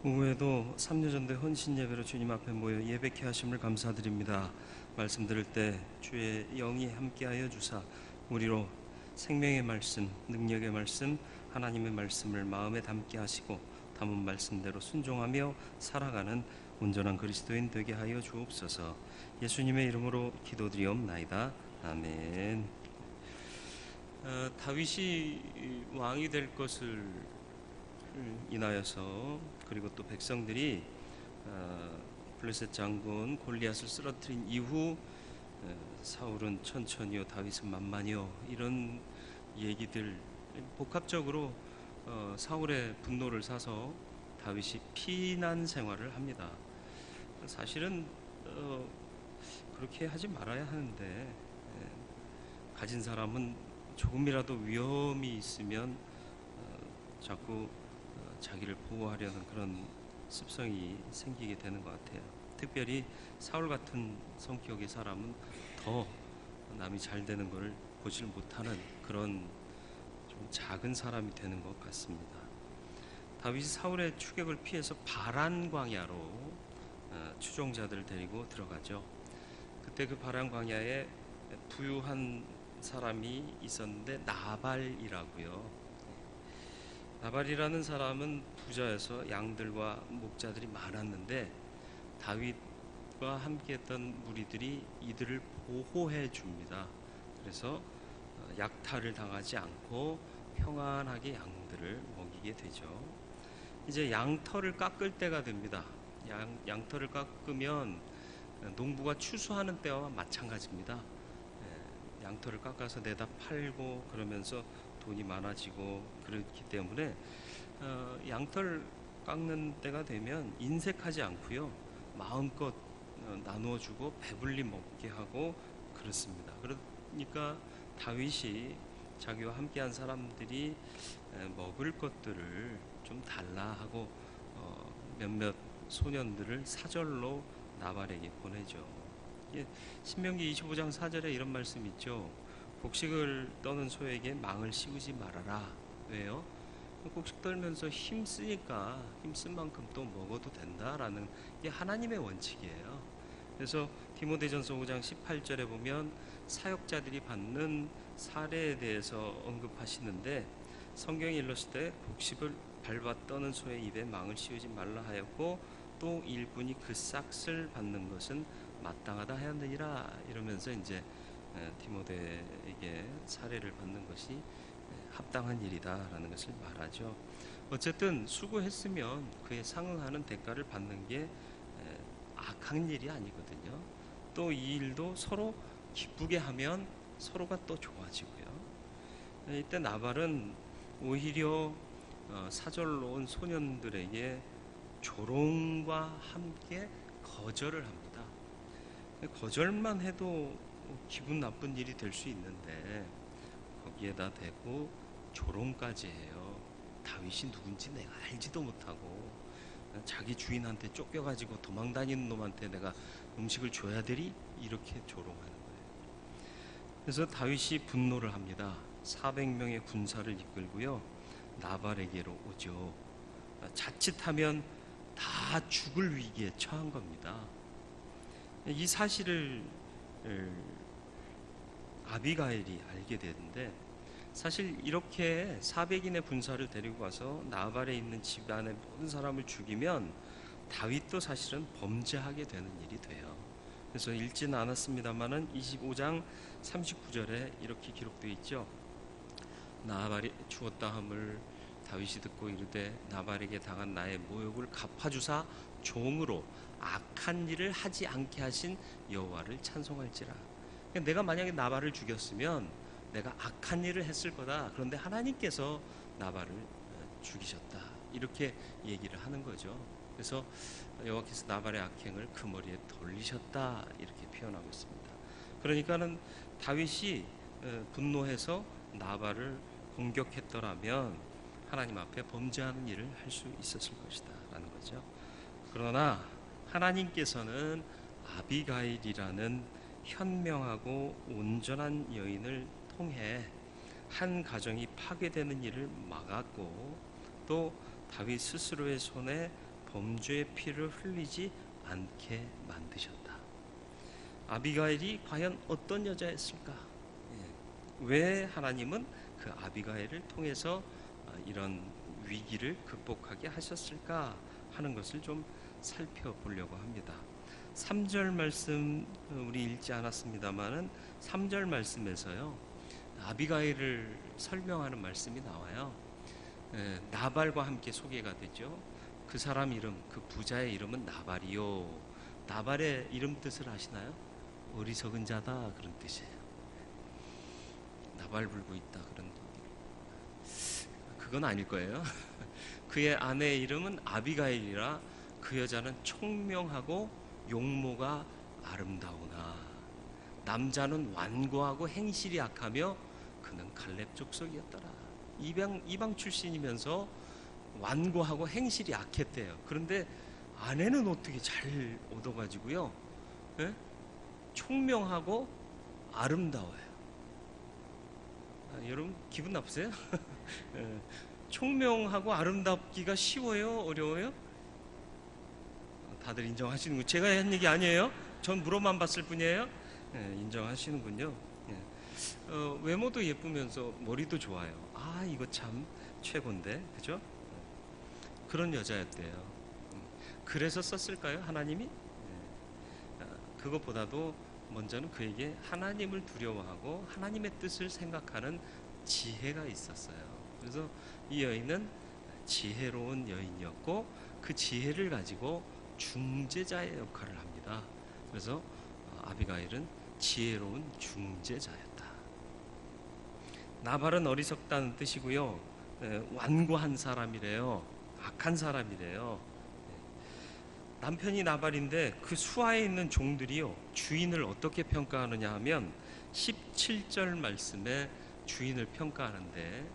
오후에도 삼려전대 헌신 예배로 주님 앞에 모여 예배케 하심을 감사드립니다. 말씀 들을 때 주의 영이 함께하여 주사 우리로 생명의 말씀, 능력의 말씀, 하나님의 말씀을 마음에 담게 하시고 담은 말씀대로 순종하며 살아가는 온전한 그리스도인 되게 하여 주옵소서. 예수님의 이름으로 기도드리옵나이다. 아멘. 다윗이 왕이 될 것을 인하여서, 그리고 또 백성들이 블레셋 장군 골리앗을 쓰러뜨린 이후 사울은 천천히요 다윗은 만만히요, 이런 얘기들 복합적으로 사울의 분노를 사서 다윗이 피난 생활을 합니다. 사실은 그렇게 하지 말아야 하는데, 가진 사람은 조금이라도 위험이 있으면 자꾸 자기를 보호하려는 그런 습성이 생기게 되는 것 같아요. 특별히 사울 같은 성격의 사람은 더 남이 잘 되는 걸 보질 못하는 그런 좀 작은 사람이 되는 것 같습니다. 다윗이 사울의 추격을 피해서 바란 광야로 추종자들을 데리고 들어가죠. 그때 그 바란 광야에 부유한 사람이 있었는데 나발이라고요. 나발이라는 사람은 부자여서 양들과 목자들이 많았는데 다윗과 함께했던 무리들이 이들을 보호해 줍니다. 그래서 약탈을 당하지 않고 평안하게 양들을 먹이게 되죠. 이제 양털을 깎을 때가 됩니다. 양털을 깎으면 농부가 추수하는 때와 마찬가지입니다. 양털을 깎아서 내다 팔고 그러면서 돈이 많아지고 그렇기 때문에 양털 깎는 때가 되면 인색하지 않고요, 마음껏 나누어 주고 배불리 먹게 하고 그렇습니다. 그러니까 다윗이 자기와 함께한 사람들이 먹을 것들을 좀 달라 하고 몇몇 소년들을 사절로 나발에게 보내죠. 신명기 25장 4절에 이런 말씀이 있죠. 곡식을 떠는 소에게 망을 씌우지 말아라. 왜요? 곡식 떨면서 힘쓰니까 힘쓴 만큼 또 먹어도 된다라는 게 하나님의 원칙이에요. 그래서 디모데전서 5장 18절에 보면 사역자들이 받는 사례에 대해서 언급하시는데, 성경에 일렀을 때 곡식을 밟아 떠는 소의 입에 망을 씌우지 말라 하였고, 또 일꾼이 그 싹을 받는 것은 마땅하다 하였느니라, 이러면서 이제 디모데에게 사례를 받는 것이 합당한 일이다라는 것을 말하죠. 어쨌든 수고했으면 그에 상응하는 대가를 받는 게 악한 일이 아니거든요. 또 이 일도 서로 기쁘게 하면 서로가 또 좋아지고요. 이때 나발은 오히려 사절로 온 소년들에게 조롱과 함께 거절을 합니다. 거절만 해도 기분 나쁜 일이 될 수 있는데 거기에다 대고 조롱까지 해요. 다윗이 누군지 내가 알지도 못하고 자기 주인한테 쫓겨가지고 도망다니는 놈한테 내가 음식을 줘야 되리? 이렇게 조롱하는 거예요. 그래서 다윗이 분노를 합니다. 400명의 군사를 이끌고요, 나발에게로 오죠. 자칫하면 다 죽을 위기에 처한 겁니다. 이 사실을 아비가일이 알게 되는데, 사실 이렇게 400인의 군사를 데리고 와서 나발에 있는 집안의 모든 사람을 죽이면 다윗도 사실은 범죄하게 되는 일이 돼요. 그래서 읽지는 않았습니다만은 25장 39절에 이렇게 기록되어 있죠. 나발이 죽었다 함을 다윗이 듣고 이르되 나발에게 당한 나의 모욕을 갚아주사 종으로 악한 일을 하지 않게 하신 여호와를 찬송할지라. 내가 만약에 나발을 죽였으면 내가 악한 일을 했을 거다. 그런데 하나님께서 나발을 죽이셨다. 이렇게 얘기를 하는 거죠. 그래서 여호와께서 나발의 악행을 그 머리에 돌리셨다. 이렇게 표현하고 있습니다. 그러니까는 다윗이 분노해서 나발을 공격했더라면 하나님 앞에 범죄하는 일을 할 수 있었을 것이다 라는 거죠. 그러나 하나님께서는 아비가일이라는 현명하고 온전한 여인을 통해 한 가정이 파괴되는 일을 막았고, 또 다윗 스스로의 손에 범죄의 피를 흘리지 않게 만드셨다. 아비가일이 과연 어떤 여자였을까? 왜 하나님은 그 아비가일을 통해서 이런 위기를 극복하게 하셨을까 하는 것을 좀 살펴보려고 합니다. 3절 말씀 우리 읽지 않았습니다만은 3절 말씀에서요, 아비가일을 설명하는 말씀이 나와요. 나발과 함께 소개가 되죠. 그 사람 이름, 그 부자의 이름은 나발이요. 나발의 이름 뜻을 아시나요? 어리석은 자다, 그런 뜻이에요. 나발 불고 있다, 그런 뜻. 그건 아닐 거예요. 그의 아내의 이름은 아비가일이라 그 여자는 총명하고 용모가 아름다우나 남자는 완고하고 행실이 악하며 그는 갈렙 족속이었더라. 이방 출신이면서 완고하고 행실이 악했대요. 그런데 아내는 어떻게 잘 얻어가지고요, 예? 총명하고 아름다워요. 여러분 기분 나쁘세요? 예. 총명하고 아름답기가 쉬워요? 어려워요? 다들 인정하시는군요. 제가 한 얘기 아니에요? 전 물어만 봤을 뿐이에요. 인정하시는군요. 외모도 예쁘면서 머리도 좋아요. 이거 참 최고인데, 그죠? 그런 여자였대요. 그래서 썼을까요, 하나님이? 그것보다도 먼저는 그에게 하나님을 두려워하고 하나님의 뜻을 생각하는 지혜가 있었어요. 그래서 이 여인은 지혜로운 여인이었고 그 지혜를 가지고 중재자의 역할을 합니다. 그래서 아비가일은 지혜로운 중재자였다. 나발은 어리석다는 뜻이고요, 완고한 사람이래요. 악한 사람이래요. 남편이 나발인데 그 수하에 있는 종들이요, 주인을 어떻게 평가하느냐 하면 17절 말씀에 주인을 평가하는데,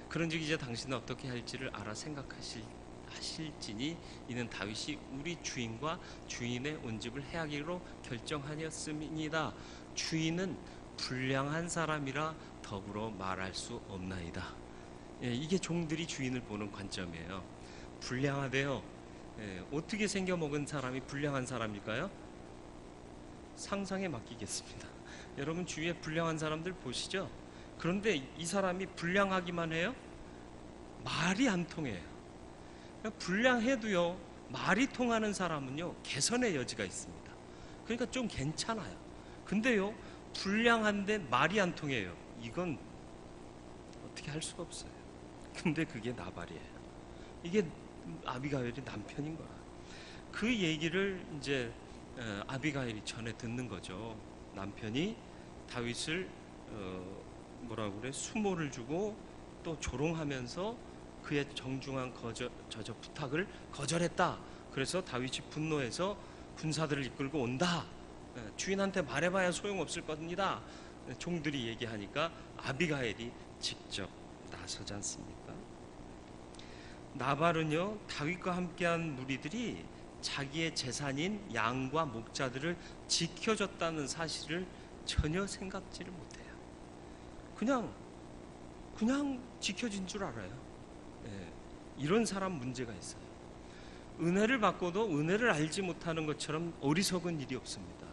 그런즉 이제 당신은 어떻게 할지를 알아 생각하실지니 이는 다윗이 우리 주인과 주인의 온 집을 해하기로 결정하였음이니이다. 주인은 불량한 사람이라 더불어 말할 수 없나이다. 이게 종들이 주인을 보는 관점이에요. 불량하대요. 어떻게 생겨먹은 사람이 불량한 사람일까요? 상상에 맡기겠습니다. 여러분 주위에 불량한 사람들 보시죠? 그런데 이 사람이 불량하기만 해요? 말이 안 통해요. 불량해도요, 말이 통하는 사람은요, 개선의 여지가 있습니다. 그러니까 좀 괜찮아요. 근데요, 불량한데 말이 안 통해요. 이건 어떻게 할 수가 없어요. 근데 그게 나발이에요. 이게 아비가일이 남편인 거야. 그 얘기를 이제 아비가일이 전에 듣는 거죠. 남편이 다윗을 뭐라고 그래, 수모를 주고 또 조롱하면서 그의 정중한 저저 부탁을 거절했다. 그래서 다윗이 분노해서 군사들을 이끌고 온다. 주인한테 말해봐야 소용없을 겁니다. 종들이 얘기하니까 아비가일이 직접 나서지 않습니까? 나발은요, 다윗과 함께한 무리들이 자기의 재산인 양과 목자들을 지켜줬다는 사실을 전혀 생각지를 못해요. 그냥 지켜진 줄 알아요. 이런 사람 문제가 있어요. 은혜를 받고도 은혜를 알지 못하는 것처럼 어리석은 일이 없습니다.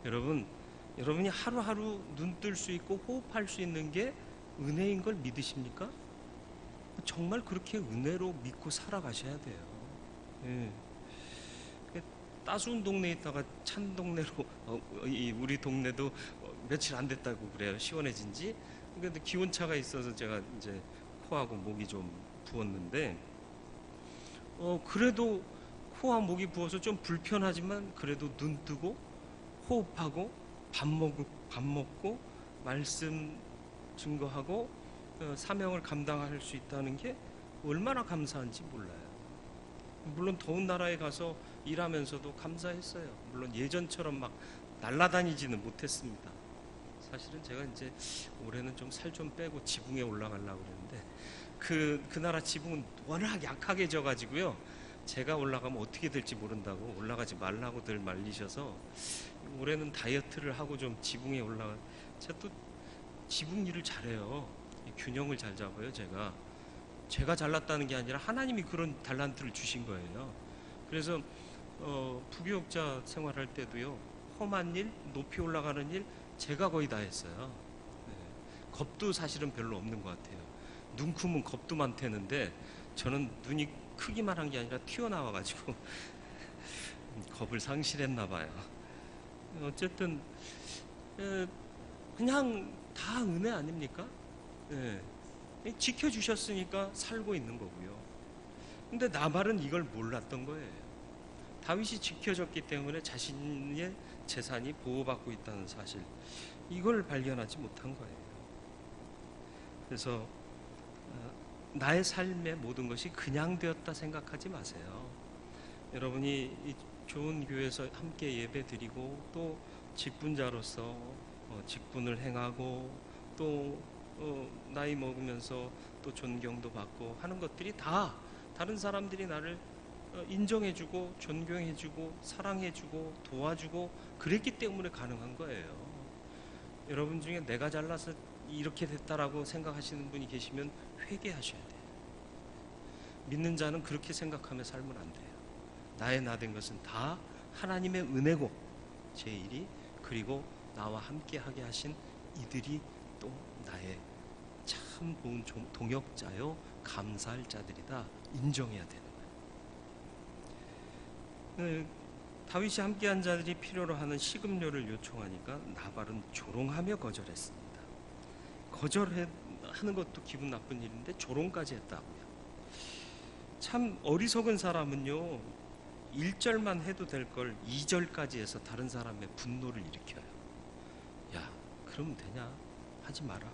여러분이 하루하루 눈 뜰 수 있고 호흡할 수 있는 게 은혜인 걸 믿으십니까? 정말 그렇게 은혜로 믿고 살아가셔야 돼요. 따스운 동네에 있다가 찬 동네로 우리 동네도 며칠 안 됐다고 그래요. 시원해진 지. 근데 기온차가 있어서 제가 이제 코하고 목이 좀 부었는데, 그래도 코와 목이 부어서 좀 불편하지만 그래도 눈 뜨고 호흡하고 밥 먹고 말씀 증거하고 사명을 감당할 수 있다는 게 얼마나 감사한지 몰라요. 물론 더운 나라에 가서 일하면서도 감사했어요. 물론 예전처럼 막 날아다니지는 못했습니다. 사실은 제가 이제 올해는 좀 살 좀 빼고 지붕에 올라가려고 그랬는데 그 나라 지붕은 워낙 약하게 져가지고요, 제가 올라가면 어떻게 될지 모른다고 올라가지 말라고 늘 말리셔서 올해는 다이어트를 하고 좀 지붕에 제가 또 지붕 일을 잘해요. 균형을 잘 잡아요. 제가 잘났다는 게 아니라 하나님이 그런 달란트를 주신 거예요. 그래서 부교육자 생활할 때도요, 험한 일, 높이 올라가는 일 제가 거의 다 했어요. 네. 겁도 사실은 별로 없는 것 같아요. 눈 크면 겁도 많대는데 저는 눈이 크기만 한 게 아니라 튀어나와가지고 겁을 상실했나 봐요. 어쨌든 그냥 다 은혜 아닙니까? 예. 지켜주셨으니까 살고 있는 거고요. 근데 나발은 이걸 몰랐던 거예요. 다윗이 지켜줬기 때문에 자신의 재산이 보호받고 있다는 사실, 이걸 발견하지 못한 거예요. 그래서 나의 삶의 모든 것이 그냥 되었다 생각하지 마세요. 여러분이 이 좋은 교회에서 함께 예배 드리고 또 직분자로서 직분을 행하고 또 나이 먹으면서 또 존경도 받고 하는 것들이 다 다른 사람들이 나를 인정해주고 존경해주고 사랑해주고 도와주고 그랬기 때문에 가능한 거예요. 여러분 중에 내가 잘나서 이렇게 됐다라고 생각하시는 분이 계시면 회개하셔야 돼요. 믿는 자는 그렇게 생각하며 살면 안 돼요. 나의 나 된 것은 다 하나님의 은혜고 제 일이, 그리고 나와 함께 하게 하신 이들이 또 나의 참 좋은 동역자요 감사할 자들이다 인정해야 되는 거예요. 다윗이 함께한 자들이 필요로 하는 식음료를 요청하니까 나발은 조롱하며 거절했습니다. 거절하는 것도 기분 나쁜 일인데 조롱까지 했다고요. 참 어리석은 사람은요, 1절만 해도 될 걸 2절까지 해서 다른 사람의 분노를 일으켜요. 야, 그러면 되냐? 하지 마라.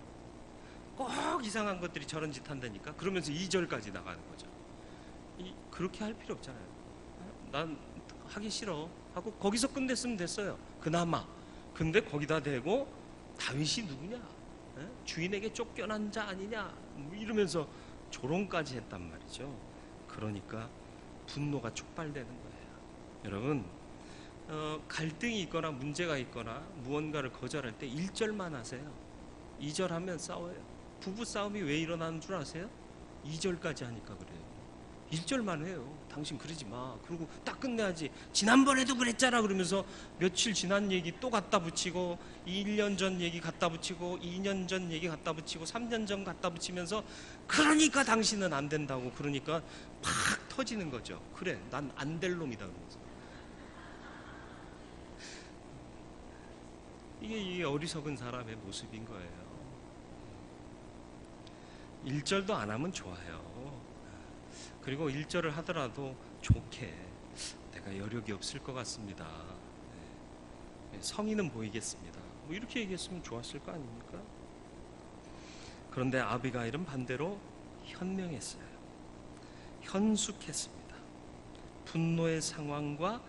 꼭 이상한 것들이 저런 짓 한다니까? 그러면서 2절까지 나가는 거죠. 그렇게 할 필요 없잖아요. 난 하기 싫어 하고 거기서 끝냈으면 됐어요. 그나마. 근데 거기다 대고 다윗이 누구냐? 주인에게 쫓겨난 자 아니냐? 이러면서 조롱까지 했단 말이죠. 그러니까 분노가 촉발되는 거예요. 여러분, 갈등이 있거나 문제가 있거나 무언가를 거절할 때 1절만 하세요. 2절 하면 싸워요. 부부 싸움이 왜 일어나는 줄 아세요? 2절까지 하니까 그래요. 1절만 해요. 당신 그러지 마. 그리고 딱 끝내야지. 지난번에도 그랬잖아. 그러면서 며칠 지난 얘기 또 갖다 붙이고 1년 전 얘기 갖다 붙이고 2년 전 얘기 갖다 붙이고 3년 전 갖다 붙이면서 그러니까 당신은 안 된다고, 그러니까 팍 터지는 거죠. 그래, 난 안 될 놈이다 그러면서. 이게 어리석은 사람의 모습인 거예요. 1절도 안 하면 좋아요. 그리고 1절을 하더라도 좋게, 내가 여력이 없을 것 같습니다. 성의는 보이겠습니다. 뭐 이렇게 얘기했으면 좋았을 거 아닙니까? 그런데 아비가일은 반대로 현명했어요. 현숙했습니다. 분노의 상황과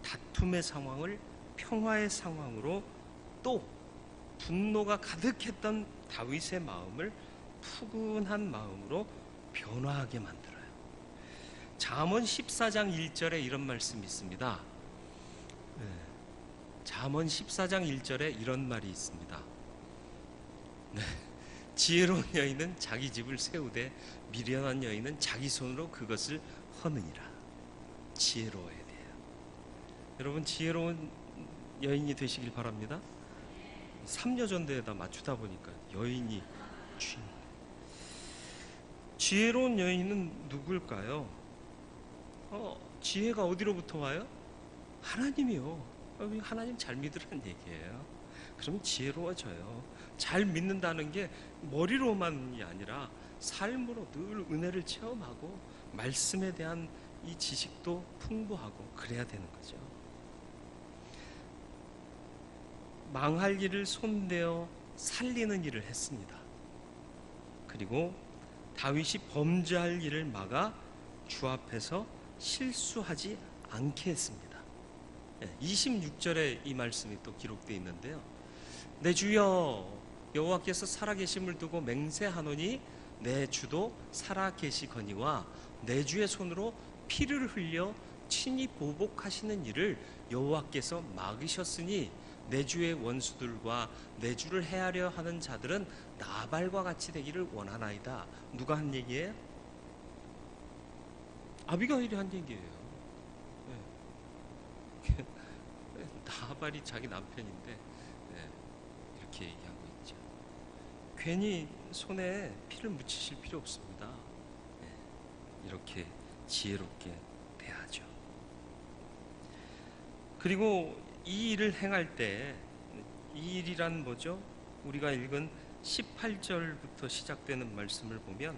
다툼의 상황을 평화의 상황으로, 또 분노가 가득했던 다윗의 마음을 푸근한 마음으로 변화하게 만들어요. 잠언 14장 1절에 이런 말씀이 있습니다. 잠언 14장 1절에 이런 말이 있습니다. 지혜로운 여인은 자기 집을 세우되 미련한 여인은 자기 손으로 그것을 허느니라. 지혜로워야 돼요. 여러분, 지혜로운 여인이 되시길 바랍니다. 3여전대에다 맞추다 보니까 여인이 지혜로운 여인은 누굴까요? 지혜가 어디로부터 와요? 하나님이요. 하나님 잘 믿으라는 얘기예요. 그럼 지혜로워져요. 잘 믿는다는 게 머리로만이 아니라 삶으로 늘 은혜를 체험하고 말씀에 대한 이 지식도 풍부하고 그래야 되는 거죠. 망할 일을 손대어 살리는 일을 했습니다. 그리고 다윗이 범죄할 일을 막아 주 앞에서 실수하지 않게 했습니다. 26절에 이 말씀이 또 기록되어 있는데요. 내 주여 여호와께서 살아계심을 두고 맹세하노니 내 주도 살아계시거니와 내 주의 손으로 피를 흘려 친히 보복하시는 일을 여호와께서 막으셨으니 내 주의 원수들과 내 주를 해하려 하는 자들은 나발과 같이 되기를 원하나이다. 누가 한 얘기예요? 아비가일이 한 얘기예요. 나발이 자기 남편인데 이렇게 얘기하고 있죠. 괜히 손에 피를 묻히실 필요 없습니다. 이렇게 지혜롭게 대하죠. 그리고 이 일을 행할 때, 이 일이란 뭐죠? 우리가 읽은 18절부터 시작되는 말씀을 보면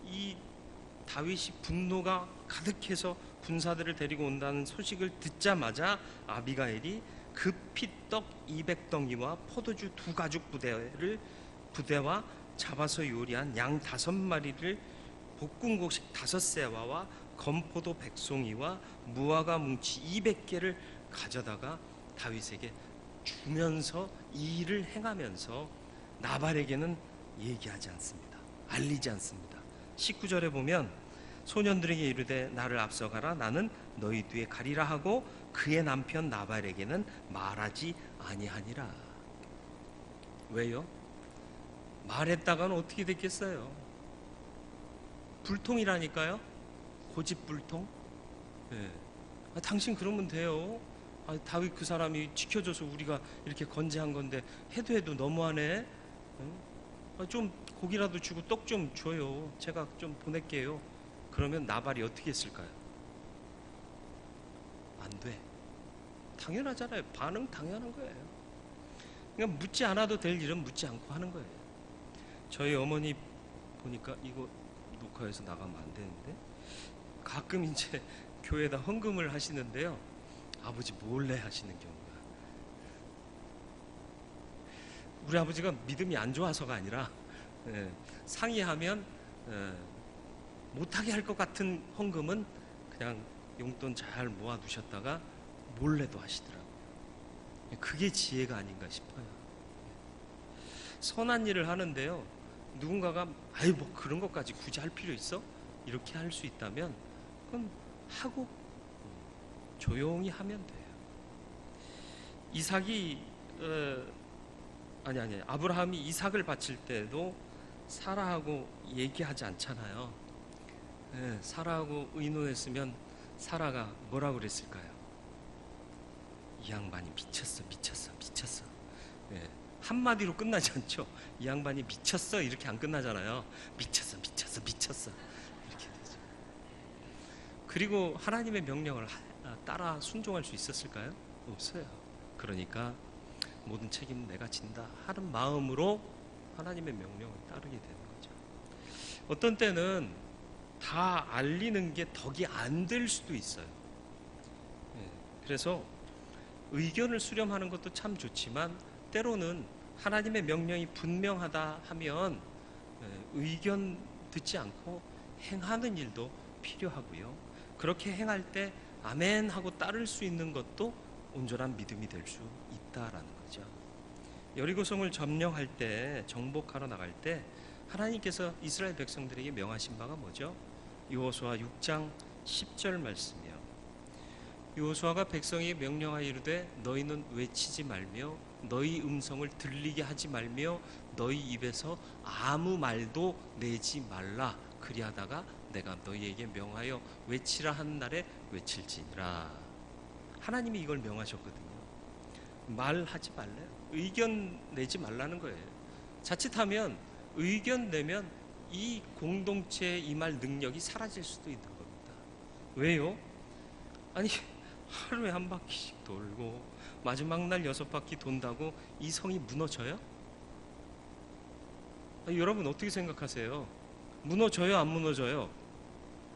이 다윗이 분노가 가득해서 군사들을 데리고 온다는 소식을 듣자마자 아비가일이 급히 떡 200덩이와 포도주 2가죽 부대와 잡아서 요리한 양 5마리를 볶음곡식 5세와와 건포도 100송이와 무화과 뭉치 200개를 가져다가 다윗에게 주면서 이 일을 행하면서 나발에게는 얘기하지 않습니다. 알리지 않습니다. 19절에 보면 소년들에게 이르되 나를 앞서가라 나는 너희 뒤에 가리라 하고 그의 남편 나발에게는 말하지 아니하니라. 왜요? 말했다가는 어떻게 됐겠어요? 불통이라니까요. 고집불통. 당신 그러면 돼요. 다윗 그 사람이 지켜줘서 우리가 이렇게 건재한 건데 해도 너무하네. 좀 고기라도 주고 떡 좀 줘요. 제가 좀 보낼게요. 그러면 나발이 어떻게 했을까요? 안 돼. 당연하잖아요. 반응 당연한 거예요. 그러니까 묻지 않아도 될 일은 묻지 않고 하는 거예요. 저희 어머니 보니까 이거 녹화해서 나가면 안 되는데 가끔 이제 교회에다 헌금을 하시는데요. 아버지 몰래 하시는 경우가. 우리 아버지가 믿음이 안 좋아서가 아니라 상의하면 못하게 할 것 같은 헌금은 그냥 용돈 잘 모아 두셨다가 몰래도 하시더라고요. 그게 지혜가 아닌가 싶어요. 선한 일을 하는데요. 누군가가 아유 뭐 그런 것까지 굳이 할 필요 있어? 이렇게 할 수 있다면 그럼 하고 조용히 하면 돼요. 아브라함이 이삭을 바칠 때도 사라하고 얘기하지 않잖아요. 사라하고 의논했으면 사라가 뭐라고 그랬을까요? 이 양반이 미쳤어. 한마디로 끝나지 않죠. 이 양반이 미쳤어 이렇게 안 끝나잖아요. 미쳤어 이렇게 되죠. 그리고 하나님의 명령을 따라 순종할 수 있었을까요? 없어요. 그러니까 모든 책임은 내가 진다 하는 마음으로 하나님의 명령을 따르게 되는 거죠. 어떤 때는 다 알리는 게 덕이 안 될 수도 있어요. 그래서 의견을 수렴하는 것도 참 좋지만 때로는 하나님의 명령이 분명하다 하면 의견 듣지 않고 행하는 일도 필요하고요. 그렇게 행할 때 아멘 하고 따를 수 있는 것도 온전한 믿음이 될 수 있다라는 거죠. 여리고성을 점령할 때, 정복하러 나갈 때 하나님께서 이스라엘 백성들에게 명하신 바가 뭐죠? 여호수아 6장 10절 말씀이요. 여호수아가 백성에게 명령하여 이르되 너희는 외치지 말며 너희 음성을 들리게 하지 말며 너희 입에서 아무 말도 내지 말라. 그리하다가 내가 너희에게 명하여 외치라 하는 날에 외칠지니라. 하나님이 이걸 명하셨거든요. 말하지 말래요. 의견 내지 말라는 거예요. 자칫하면 의견 내면 이 공동체에 임할 능력이 사라질 수도 있는 겁니다. 왜요? 아니 하루에 한 바퀴씩 돌고 마지막 날 6바퀴 돈다고 이 성이 무너져요? 여러분 어떻게 생각하세요? 무너져요? 안 무너져요?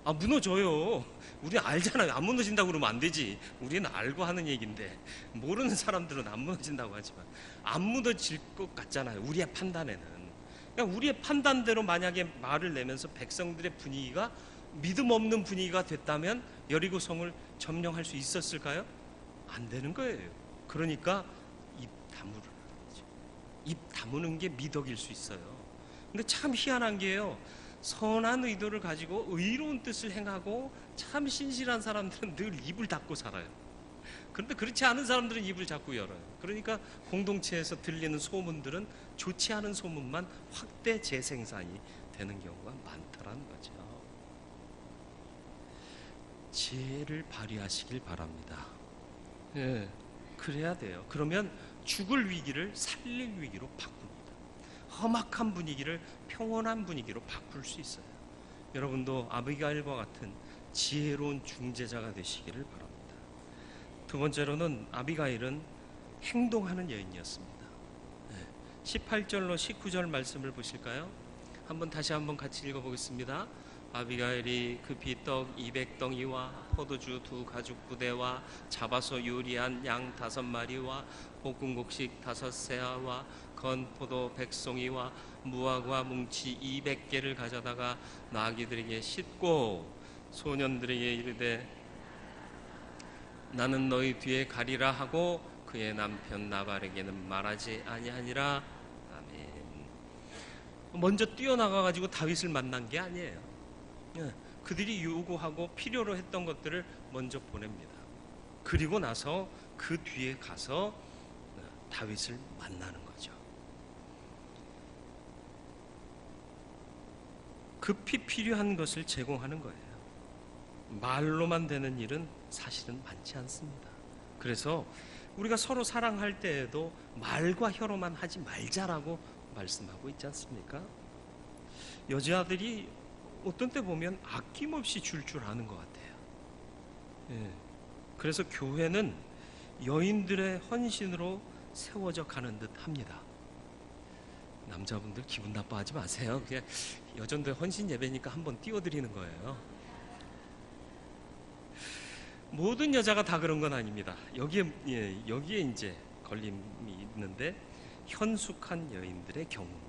무너져요. 우리는 알잖아요. 안 무너진다고 그러면 안 되지. 우리는 알고 하는 얘기인데 모르는 사람들은 안 무너진다고 하지만 안 무너질 것 같잖아요. 우리의 판단에는. 그러니까 우리의 판단대로 만약에 말을 내면서 백성들의 분위기가 믿음 없는 분위기가 됐다면 여리고성을 점령할 수 있었을까요? 안 되는 거예요. 그러니까 입 다물으라는 거죠. 입 다무는 게 미덕일 수 있어요. 근데 참 희한한 게요. 선한 의도를 가지고 의로운 뜻을 행하고 참 신실한 사람들은 늘 입을 닫고 살아요. 그런데 그렇지 않은 사람들은 입을 자꾸 열어요. 그러니까 공동체에서 들리는 소문들은 좋지 않은 소문만 확대 재생산이 되는 경우가 많다라는 거죠. 지혜를 발휘하시길 바랍니다. 예, 그래야 돼요. 그러면 죽을 위기를 살릴 위기로 바꿉니다. 험악한 분위기를 평온한 분위기로 바꿀 수 있어요. 여러분도 아비가일과 같은 지혜로운 중재자가 되시기를 바랍니다. 두 번째로는 아비가일은 행동하는 여인이었습니다. 18절로 19절 말씀을 보실까요? 다시 한번 같이 읽어보겠습니다. 아비가일이 급히 떡 200덩이와 포도주 2가죽부대와 잡아서 요리한 양 5마리와 볶은 곡식 5세아와 건포도 100송이와 무화과 뭉치 200개를 가져다가 나귀들에게 싣고 소년들에게 이르되 나는 너희 뒤에 가리라 하고 그의 남편 나발에게는 말하지 아니하니라. 아멘. 먼저 뛰어나가 가지고 다윗을 만난 게 아니에요. 그들이 요구하고 필요로 했던 것들을 먼저 보냅니다. 그리고 나서 그 뒤에 가서 다윗을 만나는 거죠. 급히 필요한 것을 제공하는 거예요. 말로만 되는 일은 사실은 많지 않습니다. 그래서 우리가 서로 사랑할 때에도 말과 혀로만 하지 말자라고 말씀하고 있지 않습니까? 여자들이 어떤 때 보면 아낌없이 줄 아는 것 같아요. 그래서 교회는 여인들의 헌신으로 세워져 가는 듯 합니다. 남자분들 기분 나빠하지 마세요. 그냥 여전들 헌신 예배니까 한번 띄워드리는 거예요. 모든 여자가 다 그런 건 아닙니다. 여기에 이제 걸림이 있는데 현숙한 여인들의 경우입니다.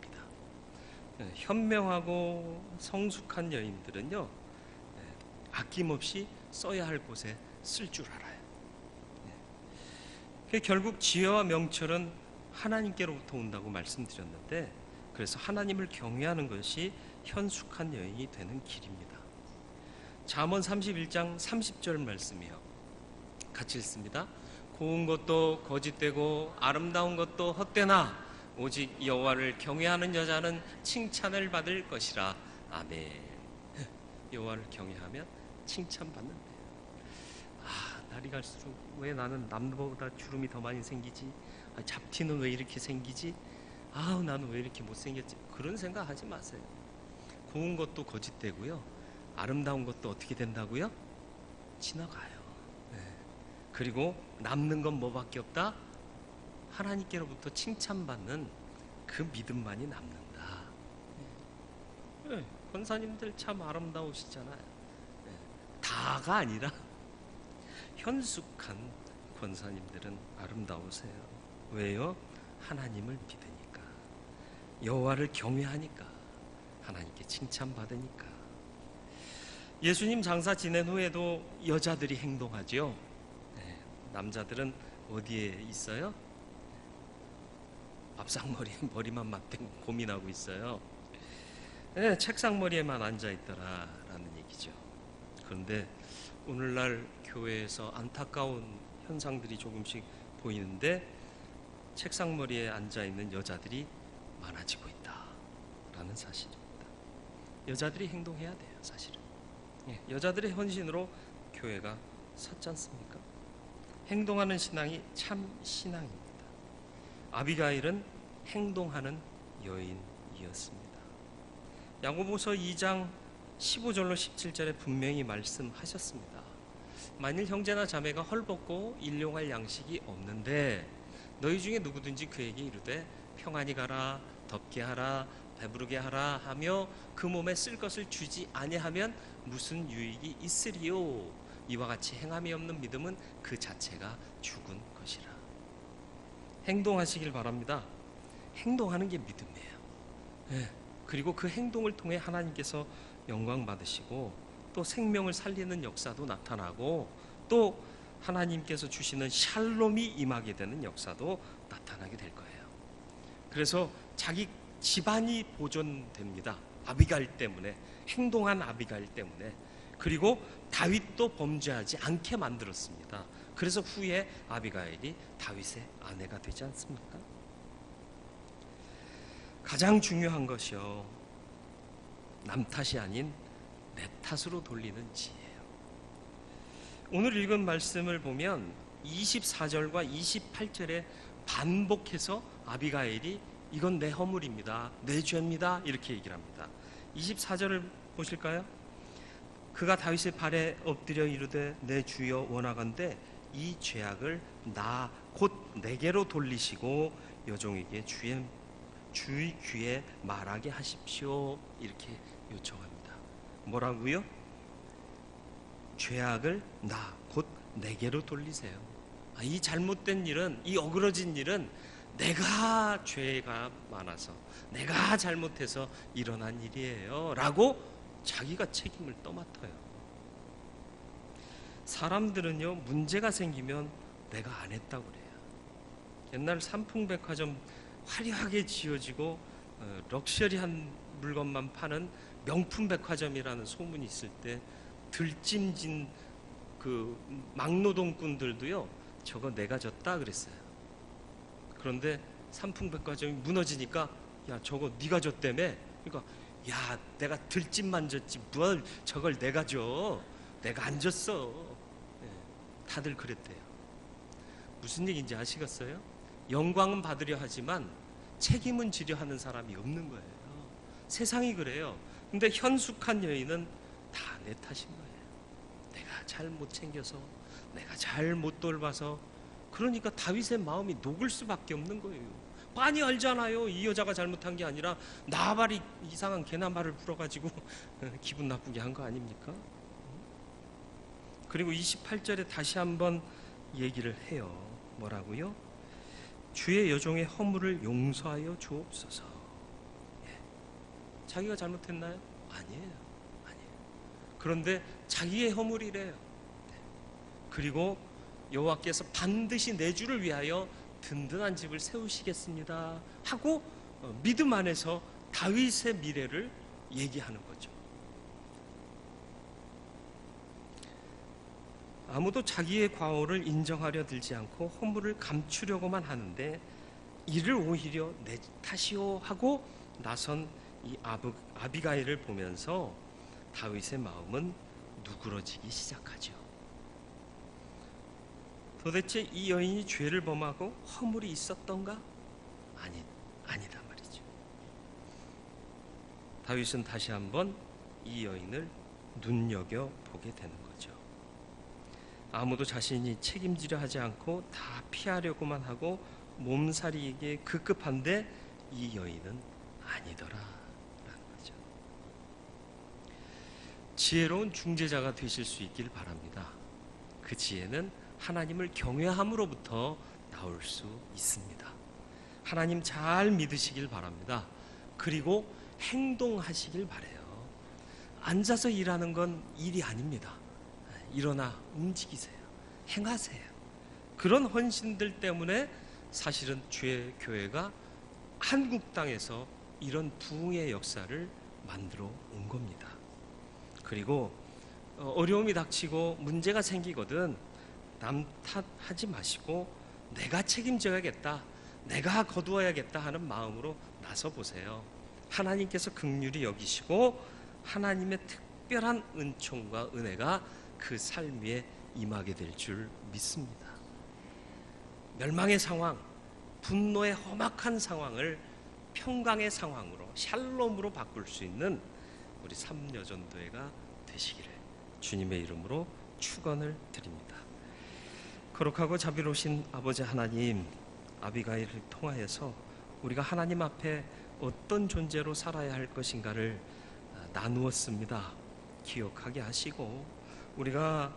현명하고 성숙한 여인들은요, 아낌없이 써야 할 곳에 쓸 줄 알아요. 결국 지혜와 명철은 하나님께로부터 온다고 말씀드렸는데, 그래서 하나님을 경외하는 것이 현숙한 여인이 되는 길입니다. 잠언 31장 30절 말씀이요. 같이 읽습니다. 고운 것도 거짓되고 아름다운 것도 헛되나 오직 여호와를 경외하는 여자는 칭찬을 받을 것이라. 아멘. 여호와를 경외하면 칭찬받는데요. 날이 갈수록 왜 나는 남보다 주름이 더 많이 생기지? 잡티는 왜 이렇게 생기지? 나는 왜 이렇게 못생겼지? 그런 생각 하지 마세요. 고운 것도 거짓되고요, 아름다운 것도 어떻게 된다고요? 지나가요. 그리고 남는 건 뭐밖에 없다? 하나님께로부터 칭찬받는 그 믿음만이 남는다. 권사님들 참 아름다우시잖아요. 다가 아니라 현숙한 권사님들은 아름다우세요. 왜요? 하나님을 믿으니까, 여호와를 경외하니까, 하나님께 칭찬받으니까. 예수님 장사 지낸 후에도 여자들이 행동하죠. 남자들은 어디에 있어요? 밥상머리에 머리만 맞대고 고민하고 있어요. 책상머리에만 앉아있더라라는 얘기죠. 그런데 오늘날 교회에서 안타까운 현상들이 조금씩 보이는데, 책상머리에 앉아있는 여자들이 많아지고 있다라는 사실입니다. 여자들이 행동해야 돼요, 사실은. 여자들의 헌신으로 교회가 섰지 않습니까? 행동하는 신앙이 참 신앙입니다. 아비가일은 행동하는 여인이었습니다. 야고보서 2장 15절로 17절에 분명히 말씀하셨습니다. 만일 형제나 자매가 헐벗고 일용할 양식이 없는데 너희 중에 누구든지 그에게 이르되 평안히 가라, 덥게 하라, 배부르게 하라 하며 그 몸에 쓸 것을 주지 아니하면 무슨 유익이 있으리요? 이와 같이 행함이 없는 믿음은 그 자체가 죽은 것이라. 행동하시길 바랍니다. 행동하는 게 믿음이에요. 그리고 그 행동을 통해 하나님께서 영광 받으시고, 또 생명을 살리는 역사도 나타나고, 또 하나님께서 주시는 샬롬이 임하게 되는 역사도 나타나게 될 거예요. 그래서 자기 집안이 보존됩니다. 아비가일 때문에, 행동한 아비가일 때문에. 그리고 다윗도 범죄하지 않게 만들었습니다. 그래서 후에 아비가일이 다윗의 아내가 되지 않습니까? 가장 중요한 것이요, 남 탓이 아닌 내 탓으로 돌리는 지혜예요. 오늘 읽은 말씀을 보면 24절과 28절에 반복해서 아비가일이 이건 내 허물입니다, 내 죄입니다 이렇게 얘기를 합니다. 24절을 보실까요? 그가 다윗의 발에 엎드려 이르되 내 주여 원하건대 이 죄악을 나 곧 내게로 돌리시고 여종에게 주의 귀에 말하게 하십시오 이렇게 요청합니다. 뭐라고요? 죄악을 나 곧 내게로 돌리세요. 이 잘못된 일은, 이 어그러진 일은 내가 죄가 많아서 내가 잘못해서 일어난 일이에요 라고 자기가 책임을 떠맡아요. 사람들은요, 문제가 생기면 내가 안 했다고 그래요. 옛날 삼풍백화점 화려하게 지어지고 럭셔리한 물건만 파는 명품백화점이라는 소문이 있을 때 들짐진 그 막노동꾼들도요, 저거 내가 졌다 그랬어요. 그런데 삼풍백화점이 무너지니까 야, 저거 네가 졌다며. 그러니까 야, 내가 들짐만 졌지 뭘 저걸 내가 줘. 내가 안 졌어. 다들 그랬대요. 무슨 얘기인지 아시겠어요? 영광은 받으려 하지만 책임은 지려 하는 사람이 없는 거예요. 세상이 그래요. 근데 현숙한 여인은 다 내 탓인 거예요. 내가 잘 못 챙겨서, 내가 잘 못 돌봐서. 그러니까 다윗의 마음이 녹을 수밖에 없는 거예요. 빤히 알잖아요. 이 여자가 잘못한 게 아니라 나발이 이상한 개나 말을 불어가지고 기분 나쁘게 한 거 아닙니까? 그리고 28절에 다시 한번 얘기를 해요. 뭐라고요? 주의 여종의 허물을 용서하여 주옵소서. 자기가 잘못했나요? 아니에요. 그런데 자기의 허물이래요. 그리고 여호와께서 반드시 내 주를 위하여 든든한 집을 세우시겠습니다 하고 믿음 안에서 다윗의 미래를 얘기하는 거죠. 아무도 자기의 과오를 인정하려 들지 않고 허물을 감추려고만 하는데 이를 오히려 내 탓이요 하고 나선 이 아비가일을 보면서 다윗의 마음은 누그러지기 시작하죠. 도대체 이 여인이 죄를 범하고 허물이 있었던가? 아니다 말이죠. 다윗은 다시 한번 이 여인을 눈여겨보게 되는 거죠. 아무도 자신이 책임지려 하지 않고 다 피하려고만 하고 몸살이에게 급급한데 이 여인은 아니더라 라는 거죠. 지혜로운 중재자가 되실 수 있길 바랍니다. 그 지혜는 하나님을 경외함으로부터 나올 수 있습니다. 하나님 잘 믿으시길 바랍니다. 그리고 행동하시길 바라요. 앉아서 일하는 건 일이 아닙니다. 일어나 움직이세요. 행하세요. 그런 헌신들 때문에 사실은 주의 교회가 한국 땅에서 이런 부흥의 역사를 만들어 온 겁니다. 그리고 어려움이 닥치고 문제가 생기거든 남 탓하지 마시고 내가 책임져야겠다, 내가 거두어야겠다 하는 마음으로 나서 보세요. 하나님께서 긍휼히 여기시고 하나님의 특별한 은총과 은혜가 그 삶 위에 임하게 될 줄 믿습니다. 멸망의 상황, 분노의 험악한 상황을 평강의 상황으로, 샬롬으로 바꿀 수 있는 우리 삼여전도회가 되시기를 주님의 이름으로 축원을 드립니다. 거룩하고 자비로우신 아버지 하나님, 아비가일을 통하여서 우리가 하나님 앞에 어떤 존재로 살아야 할 것인가를 나누었습니다. 기억하게 하시고 우리가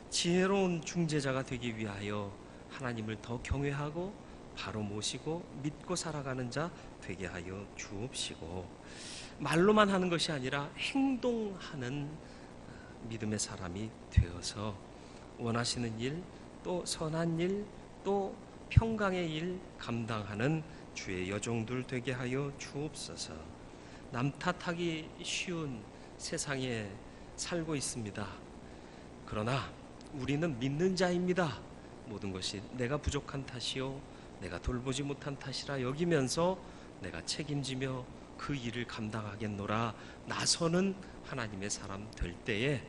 지혜로운 중재자가 되기 위하여 하나님을 더 경외하고 바로 모시고 믿고 살아가는 자 되게 하여 주옵시고 말로만 하는 것이 아니라 행동하는 믿음의 사람이 되어서 원하시는 일, 또 선한 일, 또 평강의 일 감당하는 주의 여종들 되게 하여 주옵소서. 남 탓하기 쉬운 세상에 살고 있습니다. 그러나 우리는 믿는 자입니다. 모든 것이 내가 부족한 탓이요 내가 돌보지 못한 탓이라 여기면서 내가 책임지며 그 일을 감당하겠노라 나서는 하나님의 사람 될 때에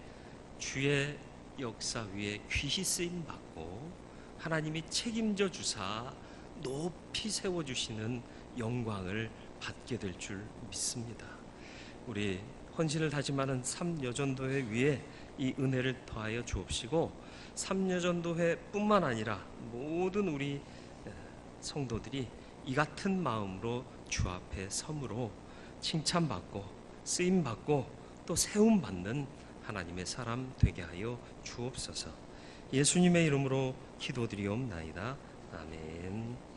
주의 역사 위에 귀히 쓰임 받고 하나님이 책임져 주사 높이 세워주시는 영광을 받게 될 줄 믿습니다. 우리 헌신을 다짐하는 삼여전도회 위에 이 은혜를 더하여 주옵시고, 삼여전도회뿐만 아니라 모든 우리 성도들이 이 같은 마음으로 주 앞에 섬으로 칭찬받고 쓰임받고 또 세움받는 하나님의 사람 되게 하여 주옵소서. 예수님의 이름으로 기도드리옵나이다. 아멘.